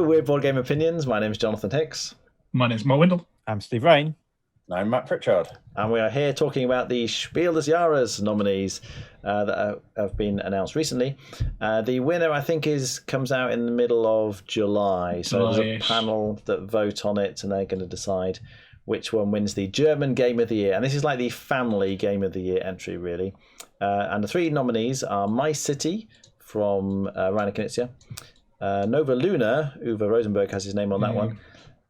we're Board Game Opinions. My name is Jonathan Hicks. My name is Mo Windle. I'm Steve Rain. I'm Matt Pritchard. And we are here talking about the Spiel Des Jahres nominees that have been announced recently. The winner, I think, comes out in the middle of July. So there's a panel that vote on it, and they're going to decide which one wins the German Game of the Year. And this is like the family Game of the Year entry, really. And the three nominees are My City from Rainer Knizia, Nova Luna, Uwe Rosenberg has his name on that one,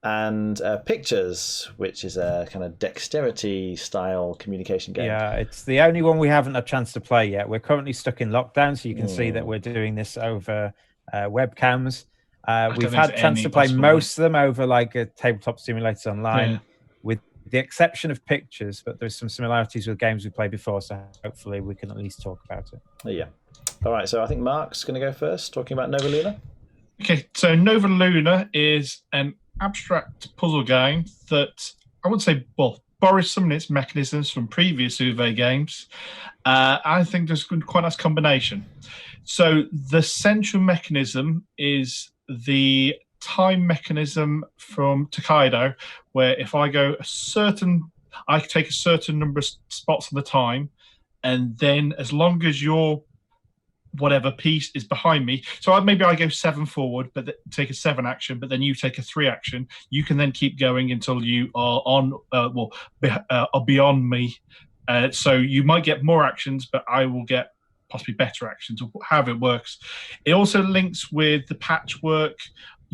and Pictures, which is a kind of dexterity style communication game. Yeah, it's the only one we haven't had a chance to play yet. We're currently stuck in lockdown, so you can see that we're doing this over webcams. We've had a chance to play most of them over like a tabletop simulators online, with the exception of Pictures, but there's some similarities with games we played before, so hopefully we can at least talk about it. Yeah. All right, so I think Mark's going to go first, talking about Nova Luna. Okay, so Nova Luna is an abstract puzzle game that I would say, borrows some of its mechanisms from previous Uwe games. I think there's a quite nice combination. So the central mechanism is the time mechanism from Tokaido, where if I go I take a certain number of spots on the time, and then as long as your whatever piece is behind me, so maybe I go 7 forward, but take a 7 action, but then you take a 3 action. You can then keep going until you are are beyond me. So you might get more actions, but I will get possibly better actions, or however it works. It also links with the patchwork.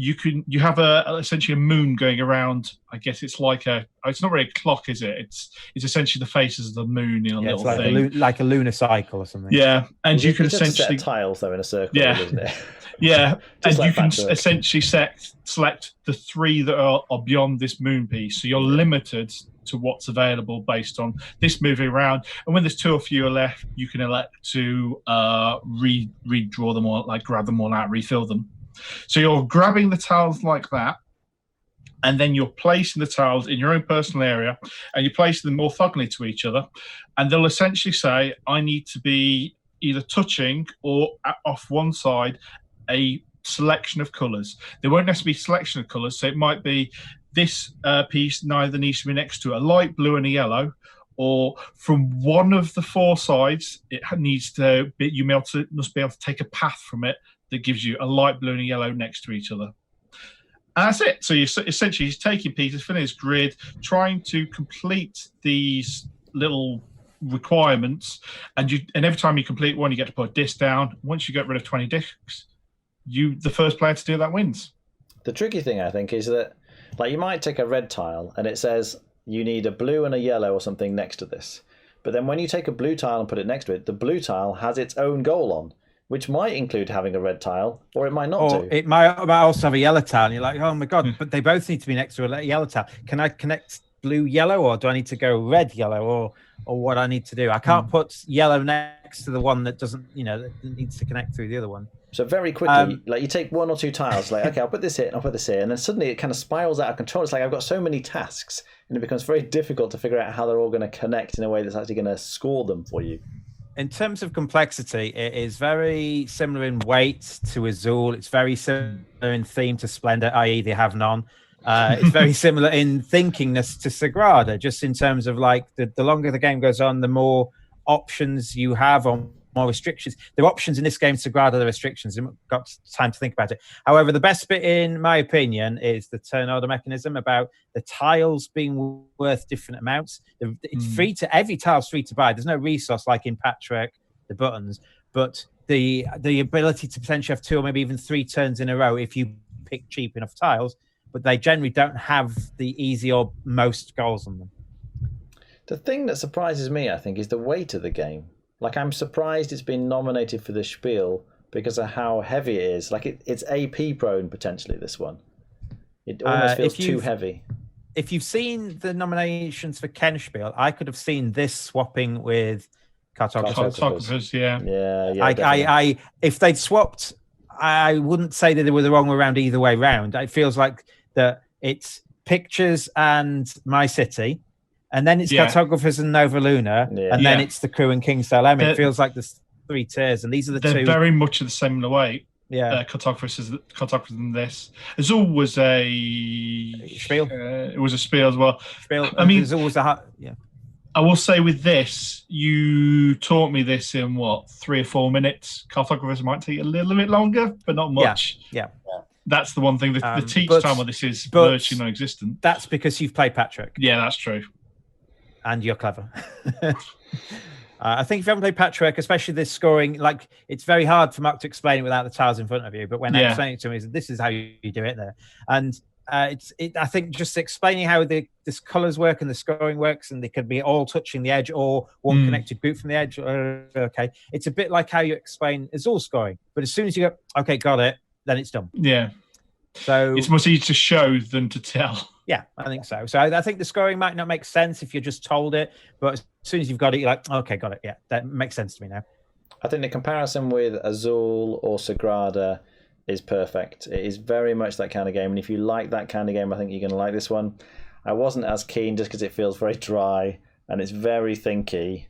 You have essentially a moon going around. I guess it's like it's not really a clock, is it? It's essentially the faces of the moon in a little like thing, like a lunar cycle or something. Yeah, and you can essentially set tiles though in a circle, isn't it? Yeah, and like you can patchwork. essentially select the 3 that are beyond this moon piece. So you're limited to what's available based on this moving around. And when there's 2 or fewer left, you can elect to redraw them, or like grab them all out, refill them. So you're grabbing the tiles like that, and then you're placing the tiles in your own personal area, and you're placing them orthogonally to each other. And they'll essentially say, I need to be either touching or off one side a selection of colours. There won't necessarily be a selection of colours, so it might be this piece neither needs to be next to a light blue and a yellow, or from one of the 4 sides, it needs to be, must be able to take a path from it that gives you a light blue and a yellow next to each other. And that's it. So you're essentially taking pieces, filling this grid, trying to complete these little requirements, and every time you complete one, you get to put a disc down. Once you get rid of 20 discs, the first player to do that wins. The tricky thing, I think, is that like you might take a red tile and it says you need a blue and a yellow or something next to this. But then when you take a blue tile and put it next to it, the blue tile has its own goal on, which might include having a red tile, or it might not do. It might also have a yellow tile, and you're like, oh my God, but they both need to be next to a yellow tile. Can I connect blue-yellow, or do I need to go red-yellow, or what I need to do? I can't put yellow next to the one that doesn't, that needs to connect through the other one. So very quickly, like you take 1 or 2 tiles, like, okay, I'll put this here and I'll put this here, and then suddenly it kind of spirals out of control. It's like I've got so many tasks, and it becomes very difficult to figure out how they're all going to connect in a way that's actually going to score them for you. In terms of complexity, it is very similar in weight to Azul. It's very similar in theme to Splendor, i.e. they have none. It's very similar in thinkingness to Sagrada, just in terms of like the longer the game goes on, the more options you have on more restrictions. The options in this game, Sagrada, the restrictions. I've got time to think about it. However, the best bit, in my opinion, is the turn order mechanism about the tiles being worth different amounts. It's every tile's free to buy. There's no resource like in Patchwork, the buttons, but the ability to potentially have 2 or maybe even 3 turns in a row if you pick cheap enough tiles, but they generally don't have the easy or most goals on them. The thing that surprises me, I think, is the weight of the game. Like, I'm surprised it's been nominated for the Spiel because of how heavy it is. Like, it's AP prone, potentially, this one. It almost feels too heavy. If you've seen the nominations for Ken Spiel, I could have seen this swapping with Cartographers. Yeah. If they'd swapped, I wouldn't say that they were the wrong way around either way round. It feels like that it's Pictures and My City, and then it's Cartographers and Nova Luna, and then it's the Crew and King Style. It feels like there's 3 tiers, and these are the 2. They're very much the same weight. cartographers than this. Azul was a Spiel. It was a Spiel as well. Spiel. I mean, there's always a I will say with this, you taught me this in 3 or 4 minutes. Cartographers might take a little bit longer, but not much. Yeah. That's the one thing. The teach time on this is virtually non-existent. That's because you've played Patrick. Yeah, that's true. And you're clever. I think if you haven't played Patrick, especially this scoring, like it's very hard for Mark to explain it without the tiles in front of you. But when I explain it to him, this is how you do it there. And I think just explaining how this colours work and the scoring works, and they could be all touching the edge or one connected group from the edge. Okay, it's a bit like how you explain Azul scoring. But as soon as you go, okay, got it, then it's done. Yeah. So it's much easier to show than to tell. Yeah, I think so. So I think the scoring might not make sense if you're just told it, but as soon as you've got it, you're like, okay, got it. Yeah, that makes sense to me now. I think the comparison with Azul or Sagrada is perfect. It is very much that kind of game, and if you like that kind of game, I think you're going to like this one. I wasn't as keen just because it feels very dry and it's very thinky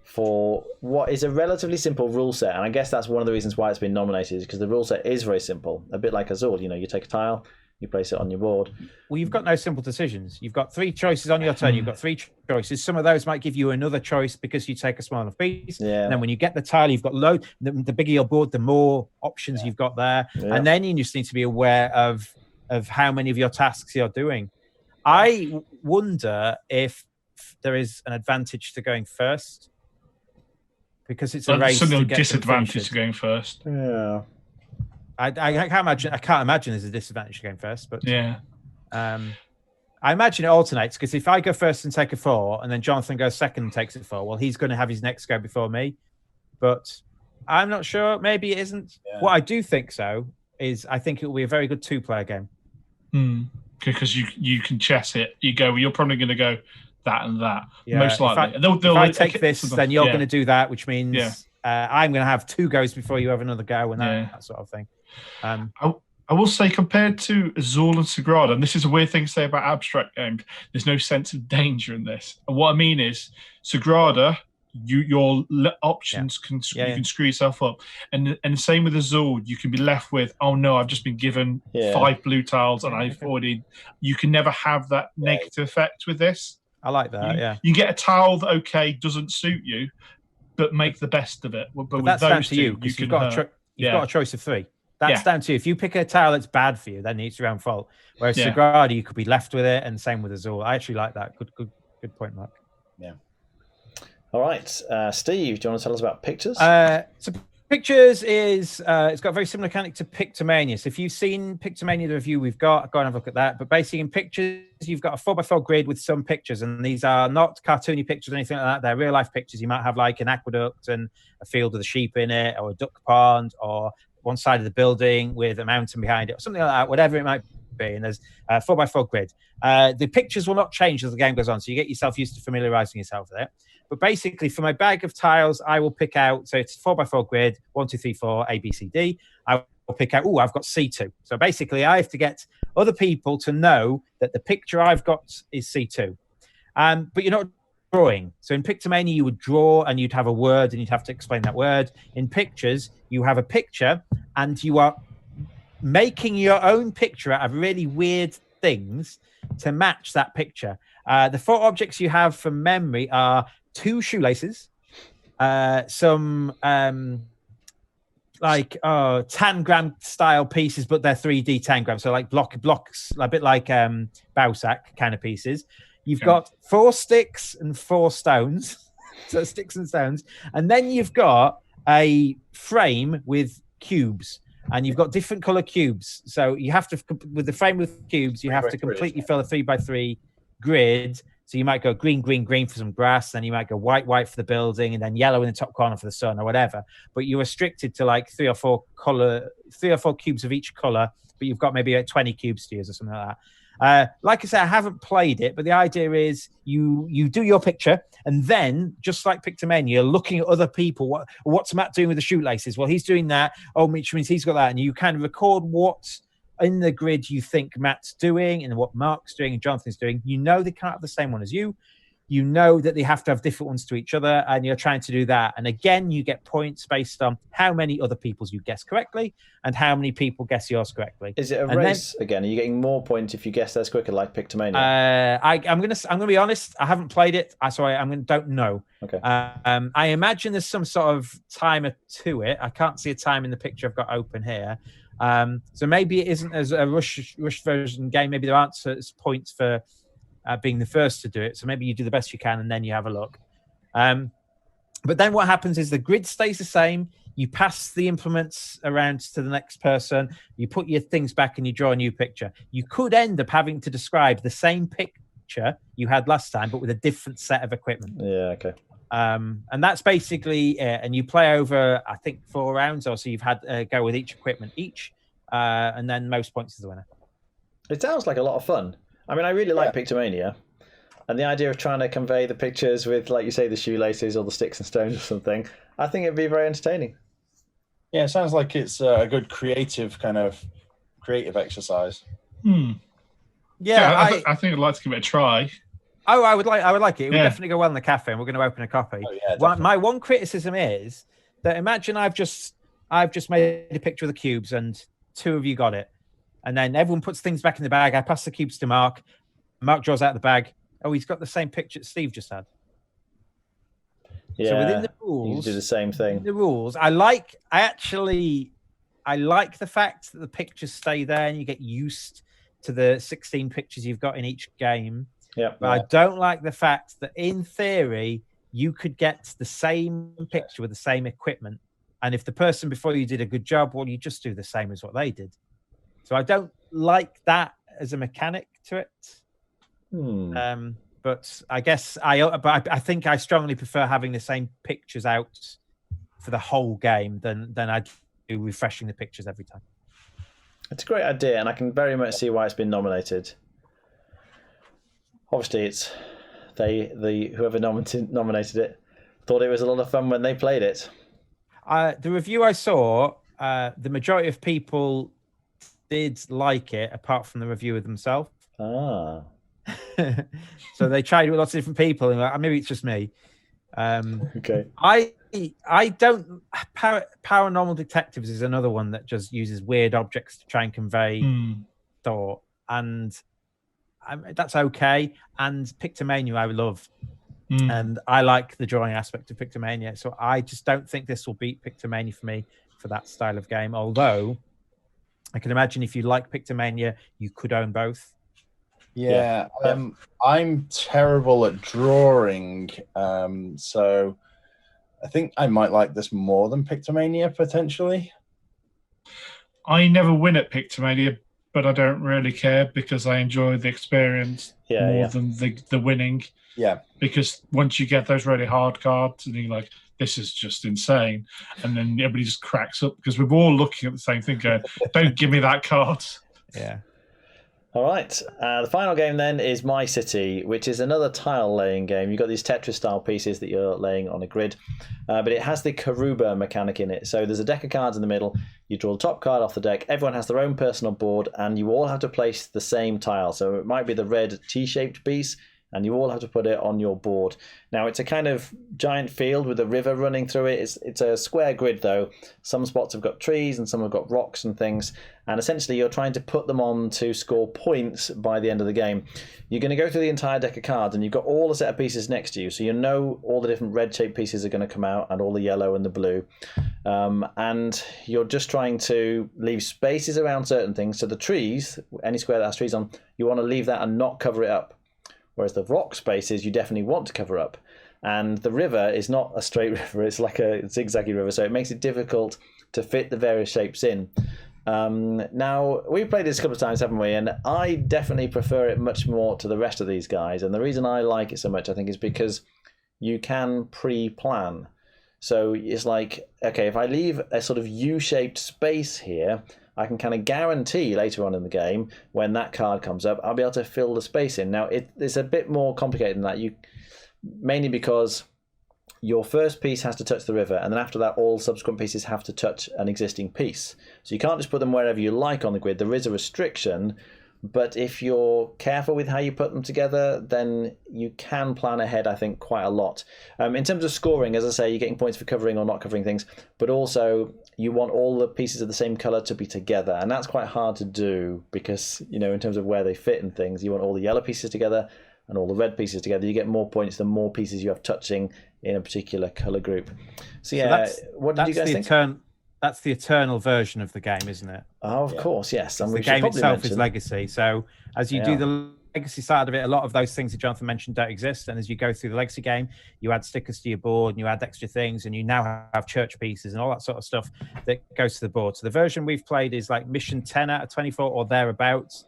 for what is a relatively simple rule set, and I guess that's one of the reasons why it's been nominated, is because the rule set is very simple, a bit like Azul. You take a tile, you place it on your board. Well, you've got no simple decisions. You've got 3 choices on your turn. You've got 3 choices. Some of those might give you another choice because you take a small enough piece. Yeah. And then when you get the tile, you've got load. The bigger your board, the more options you've got there. Yeah. And then you just need to be aware of how many of your tasks you're doing. I wonder if there is an advantage to going first, because it's a race. Some disadvantage to going first. Yeah. I can't imagine there's a disadvantage to going first, but yeah. I imagine it alternates, because if I go first and take a 4 and then Jonathan goes second and takes a 4, well, he's going to have his next go before me. But I'm not sure. Maybe it isn't. Yeah. What I do think so is I think it will be a very good 2-player game. Because you can chess it. You go, well, you're probably going to go that and that. Yeah. Most likely. If I take this, then you're going to do that, which means I'm going to have 2 goes before you have another go, and that sort of thing. I will say, compared to Azul and Sagrada, and this is a weird thing to say about abstract games, there's no sense of danger in this. And what I mean is, Sagrada, your options you can screw yourself up, and the same with Azul. You can be left with, oh no, I've just been given 5 blue tiles, and I've already. You can never have that negative effect with this. I like that. You get a tile that doesn't suit you, but make the best of it. But with that's those down to you, because you've got a choice of 3. That's down to you. If you pick a tile that's bad for you, then it's your own fault. Whereas Sagrada, you could be left with it, and same with Azul. I actually like that. Good point, Mark. Yeah. All right, Steve, do you want to tell us about Pictures? So Pictures is it's got a very similar mechanic to Pictomania. So if you've seen Pictomania, the review we've got, go and have a look at that. But basically in Pictures, you've got a 4x4 grid with some pictures, and these are not cartoony pictures or anything like that. They're real life pictures. You might have like an aqueduct and a field with a sheep in it, or a duck pond, or one side of the building with a mountain behind it, or something like that, whatever it might be. And there's a 4x4 grid. The pictures will not change as the game goes on, so you get yourself used to familiarizing yourself with it. But basically, for my bag of tiles, I will pick out, so it's 4x4 grid, 1, 2, 3, 4, A, B, C, D. I will pick out, I've got C2. So basically, I have to get other people to know that the picture I've got is C2. But you're not drawing. So in Pictomania, you would draw and you'd have a word and you'd have to explain that word. In Pictures, you have a picture and you are making your own picture out of really weird things to match that picture. The 4 objects you have from memory are 2 shoelaces, some tangram style pieces, but they're 3D tangrams, so like blocks, a bit like Bausac kind of pieces. You've got 4 sticks and 4 stones, so sticks and stones, and then you've got a frame with cubes, and you've got different color cubes. So you have to, with the frame with cubes, you have to completely fill a 3x3 grid. So you might go green, green, green for some grass, then you might go white, white for the building, and then yellow in the top corner for the sun or whatever. But you're restricted to like 3 or 4 cubes of each color, but you've got maybe 20 cubes to use or something like that. Like I said, I haven't played it, but the idea is you do your picture, and then just like Pictomania, you're looking at other people. What's Matt doing with the shoelaces? Well, he's doing that. Oh, which means he's got that, and you kind of record what in the grid you think Matt's doing and what Mark's doing and Jonathan's doing. You know they can't have the same one as you. you know that they have to have different ones to each other, and you're trying to do that. And again, you get points based on how many other people's you guess correctly and how many people guess yours correctly. Is it a race again? Are you getting more points if you guess theirs quicker, like Pictomania? I'm gonna be honest. I haven't played it, so I don't know. Okay. I imagine there's some sort of timer to it. I can't see a time in the picture I've got open here. So maybe it isn't as a rush version game. Maybe there aren't points for being the first to do it. So maybe you do the best you can and then you have a look. But then what happens is the grid stays the same. You pass the implements around to the next person. You put your things back and you draw a new picture. You could end up having to describe the same picture you had last time, but with a different set of equipment. Yeah, okay. And that's basically it. And you play over, I think, 4 rounds, or so you've had go with each equipment each. And then most points is the winner. It sounds like a lot of fun. I mean, I really like Pictomania, and the idea of trying to convey the pictures with, like you say, the shoelaces or the sticks and stones or something, I think it'd be very entertaining. Yeah, it sounds like it's a good creative exercise. Yeah, I think I'd like to give it a try. Oh, I would like it. It would definitely go well in the cafe, and we're going to open a copy. Oh, yeah, my one criticism is that imagine I've just made a picture of the cubes, and 2 of you got it. And then everyone puts things back in the bag. I pass the cubes to Mark. Mark draws out the bag. Oh, he's got the same picture that Steve just had. Yeah, so within the rules, you do the same thing. The rules, I like the fact that the pictures stay there and you get used to the 16 pictures you've got in each game. Yeah, but I don't like the fact that in theory you could get the same picture with the same equipment, and if the person before you did a good job, well, you just do the same as what they did. So I don't like that as a mechanic to it. But I guess I think I strongly prefer having the same pictures out for the whole game than I do refreshing the pictures every time. It's a great idea, and I can very much see why it's been nominated. Obviously, it's whoever nominated it thought it was a lot of fun when they played it. The review I saw, the majority of people did like it, apart from the reviewer themselves. So they tried it with lots of different people, and maybe it's just me. Okay. I don't. Paranormal Detectives is another one that just uses weird objects to try and convey thought, and that's okay. And Pictomania I love, and I like the drawing aspect of Pictomania. So I just don't think this will beat Pictomania for me for that style of game. Although I can imagine if you like Pictomania, you could own both. Yeah. I'm terrible at drawing, so I think I might like this more than Pictomania potentially. I never win at Pictomania, but I don't really care because I enjoy the experience more than the winning. Yeah. Because once you get those really hard cards and you're like, this is just insane. And then everybody just cracks up because we're all looking at the same thing going, don't give me that card. Yeah. All right. The final game then is My City, which is another tile laying game. You've got these Tetris style pieces that you're laying on a grid, but it has the Karuba mechanic in it. So there's a deck of cards in the middle. You draw the top card off the deck. Everyone has their own personal board, and you all have to place the same tile. So it might be the red T-shaped piece, and you all have to put it on your board. Now, it's a kind of giant field with a river running through it. It's a square grid, though. Some spots have got trees and some have got rocks and things. And essentially, you're trying to put them on to score points by the end of the game. You're going to go through the entire deck of cards, and you've got all the set of pieces next to you. So you know all the different red-shaped pieces are going to come out, and all the yellow and the blue. And you're just trying to leave spaces around certain things. So the trees, any square that has trees on, you want to leave that and not cover it up. Whereas the rock spaces you definitely want to cover up. And the river is not a straight river, it's like a zigzaggy river, so it makes it difficult to fit the various shapes in. Now, we've played this a couple of times, haven't we? And I definitely prefer it much more to the rest of these guys. And the reason I like it so much, I think, is because you can pre-plan. So it's like, okay, if I leave a sort of U-shaped space here, I can kind of guarantee later on in the game, when that card comes up, I'll be able to fill the space in. Now, it's a bit more complicated than that, mainly because your first piece has to touch the river, and then after that, all subsequent pieces have to touch an existing piece. So you can't just put them wherever you like on the grid. There is a restriction But if you're careful with how you put them together, then you can plan ahead, I think, quite a lot. In terms of scoring, as I say, you're getting points for covering or not covering things, but also you want all the pieces of the same colour to be together. And that's quite hard to do because, in terms of where they fit and things, you want all the yellow pieces together and all the red pieces together. You get more points the more pieces you have touching in a particular colour group. So yeah, what did you guys think? That's the eternal version of the game, isn't it? Oh, of course, yes. And the game itself is legacy. So as you do the legacy side of it, a lot of those things that Jonathan mentioned don't exist. And as you go through the legacy game, you add stickers to your board and you add extra things, and you now have church pieces and all that sort of stuff that goes to the board. So the version we've played is like mission 10 out of 24 or thereabouts,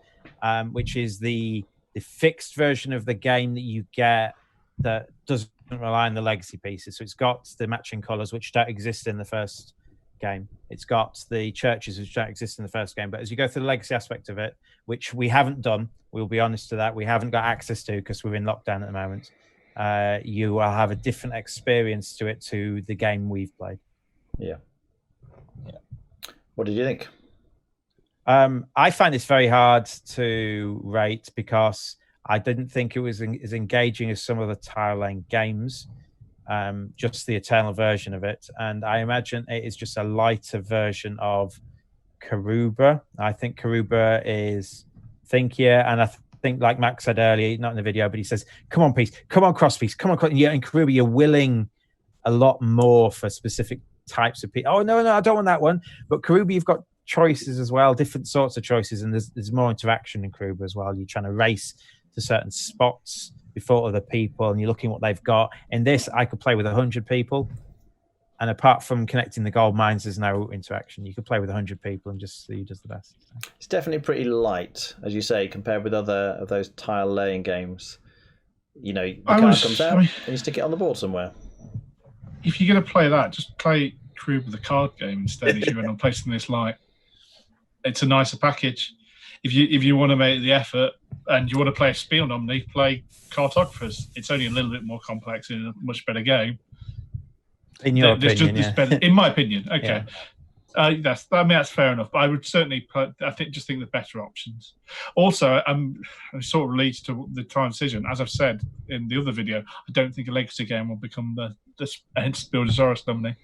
which is the fixed version of the game that you get that doesn't rely on the legacy pieces. So it's got the matching colours, which don't exist in the first game. It's got the churches which don't exist in the first game, but as you go through the legacy aspect of it, which we haven't done, we'll be honest to that, we haven't got access to because we're in lockdown at the moment, you will have a different experience to it to the game we've played. Yeah. What did you think? I find this very hard to rate because I didn't think it was as engaging as some of the tile laying games. Just the eternal version of it, and I imagine it is just a lighter version of Karuba. I think Karuba is thinkier, and I think, like Max said earlier, not in the video, but he says, "Come on, piece, come on, cross piece, come on." And in Karuba, you're willing a lot more for specific types of people. Oh no, I don't want that one. But Karuba, you've got choices as well, different sorts of choices, and there's more interaction in Karuba as well. You're trying to race to certain spots before other people, and you're looking what they've got. In this, I could play with 100 people, and apart from connecting the gold mines, there's no interaction. You could play with 100 people and just see who does the best. It's definitely pretty light, as you say, compared with other of those tile laying games. The card comes out and you stick it on the board somewhere. If you're going to play that, just play Karuba the card game instead. If you're going to play something this light, it's a nicer package. If you want to make the effort and you want to play a Spiel nominee, play Cartographers. It's only a little bit more complex in a much better game. In your opinion, in my opinion, okay. Yeah. That's fair enough. But I would certainly think the better options. Also, it sort of leads to the transition. As I've said in the other video, I don't think a legacy game will become the Spiel Des Jahres nominee.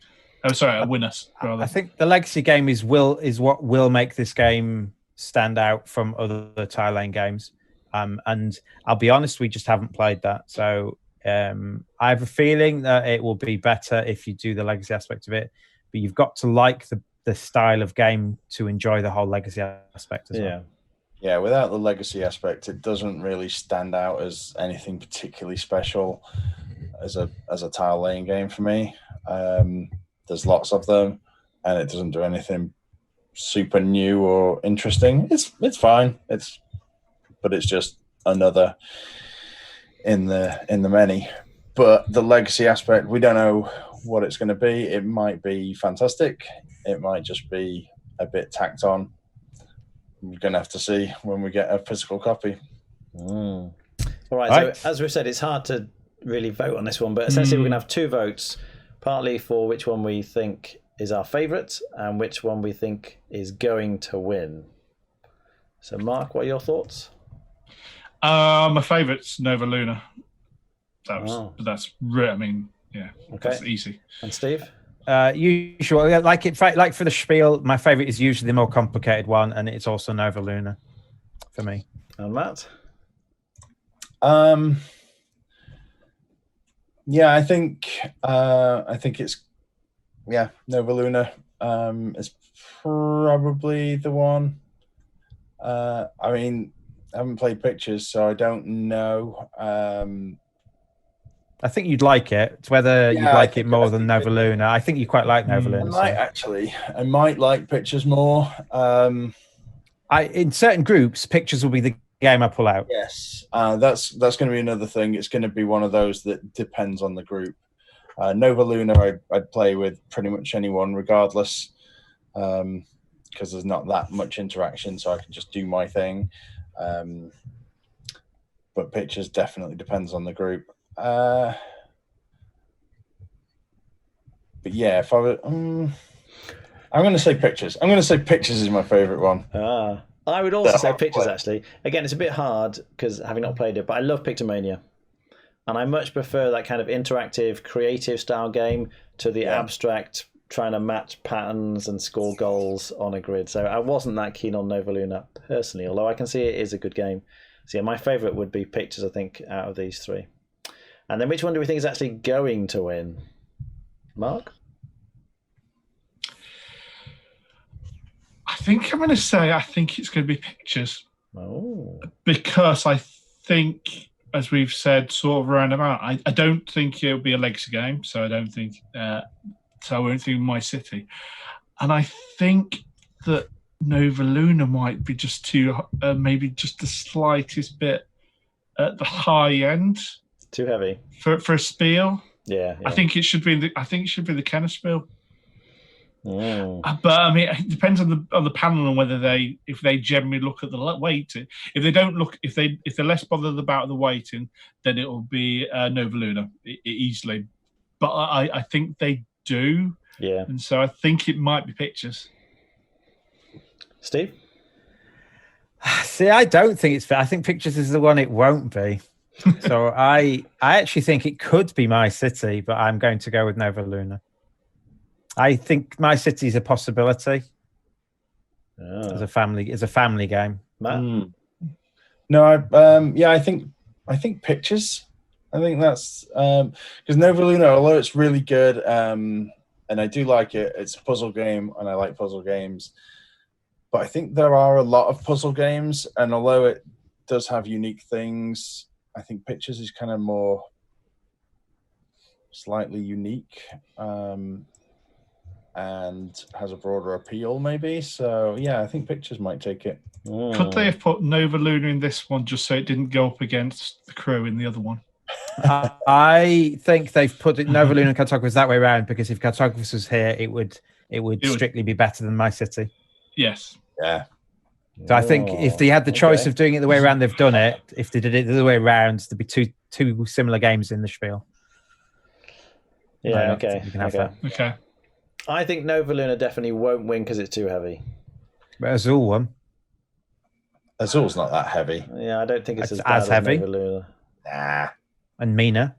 Oh, sorry, a winner rather. I think the legacy game is what will make this game stand out from other tile laying games. And I'll be honest, we just haven't played that. So I have a feeling that it will be better if you do the legacy aspect of it, but you've got to like the style of game to enjoy the whole legacy aspect as well. Yeah, without the legacy aspect, it doesn't really stand out as anything particularly special as a tile laying game for me. There's lots of them, and it doesn't do anything super new or interesting. It's fine. But it's just another in the many. But the legacy aspect, we don't know what it's going to be. It might be fantastic. It might just be a bit tacked on. We're going to have to see when we get a physical copy. All right. So as we've said, it's hard to really vote on this one, but essentially we're going to have two votes, partly for which one we think is our favourite and which one we think is going to win. So Mark, what are your thoughts? My favourite's Nova Luna. That's easy. And Steve? Usual, like for the Spiel, my favourite is usually the more complicated one, and it's also Nova Luna for me. And Matt? Yeah, I think it's Nova Luna is probably the one. I haven't played pictures, so I don't know. I think you'd like it. It's whether you'd like it more than Nova Luna. I think you quite like Nova Luna. I might like pictures more. In certain groups, pictures will be the game I pull out. Yes, that's going to be another thing. It's going to be one of those that depends on the group. Nova Luna, I'd play with pretty much anyone, regardless, because there's not that much interaction, so I can just do my thing. But pictures definitely depends on the group. But yeah, if I were, I'm going to say pictures. I'm going to say pictures is my favorite one. I would also say Pictures, actually. Again, it's a bit hard because having not played it, but I love Pictomania. And I much prefer that kind of interactive, creative style game to the abstract, trying to match patterns and score goals on a grid. So I wasn't that keen on Nova Luna personally, although I can see it is a good game. So yeah, my favourite would be Pictures, I think, out of these three. And then which one do we think is actually going to win? Mark? I think I'm going to say I think it's going to be Pictures. Oh. Because I think, as we've said, sort of around about, I don't think it'll be a legacy game, so I don't think, so I won't think My City. And I think that Nova Luna might be just too, maybe just the slightest bit at the high end. Too heavy for a Spiel. Yeah. I think it should be the Kenner Spiel. Oh. But I mean, it depends on the panel and whether if they generally look at the weighting. If they don't look, if they're less bothered about the weighting, then it will be Nova Luna easily. But I think they do. Yeah. And so I think it might be Pictures. Steve? See, I don't think it's fair. I think Pictures is the one it won't be. So I actually think it could be My City, but I'm going to go with Nova Luna. I think My City is a possibility as a family game. Matt? No, I think Pictures. I think that's because Nova Luna, although it's really good, and I do like it. It's a puzzle game, and I like puzzle games. But I think there are a lot of puzzle games, and although it does have unique things, I think Pictures is kind of more slightly unique. And has a broader appeal, maybe. So, yeah, I think Pictures might take it. Could they have put Nova Luna in this one just so it didn't go up against the Crew in the other one? I think they've put it Nova Luna and Cartographers that way around, because if Cartographers was here, it would strictly be better than My City. Yes. Yeah. So I think if they had the choice of doing it the way around they've done it, if they did it the other way around, there'd be two similar games in the Spiel. Yeah, Okay. I think Nova Luna definitely won't win because it's too heavy. But Azul won. Azul's not that heavy. Yeah, I don't think it's as heavy. Nova Luna. Nah. And Mina.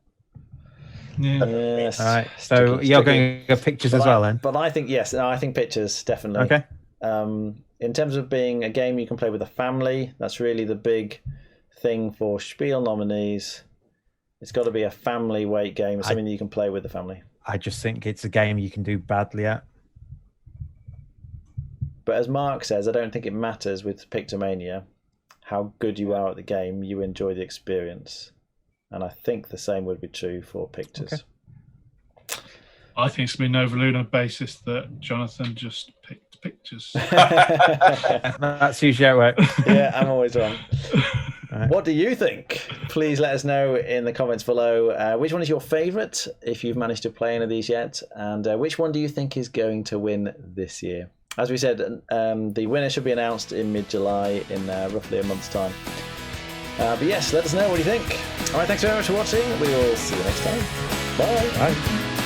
Yeah. Yes. All right. So you're going to go Pictures as well, then? But I think, yes. No, I think Pictures, definitely. Okay. In terms of being a game you can play with a family, that's really the big thing for Spiel nominees. It's got to be a family weight game, something that you can play with the family. I just think it's a game you can do badly at. But as Mark says, I don't think it matters with Pictomania how good you are at the game. You enjoy the experience. And I think the same would be true for Pictures. Okay. I think it's been Nova Luna basis that Jonathan just picked Pictures. That's usually how it works. Yeah, I'm always wrong. Right. What do you think? Please let us know in the comments below. Which one is your favourite, if you've managed to play any of these yet? And which one do you think is going to win this year? As we said, the winner should be announced in mid-July, in roughly a month's time. But yes, let us know what you think. All right, thanks very much for watching. We will see you next time. Bye. Bye.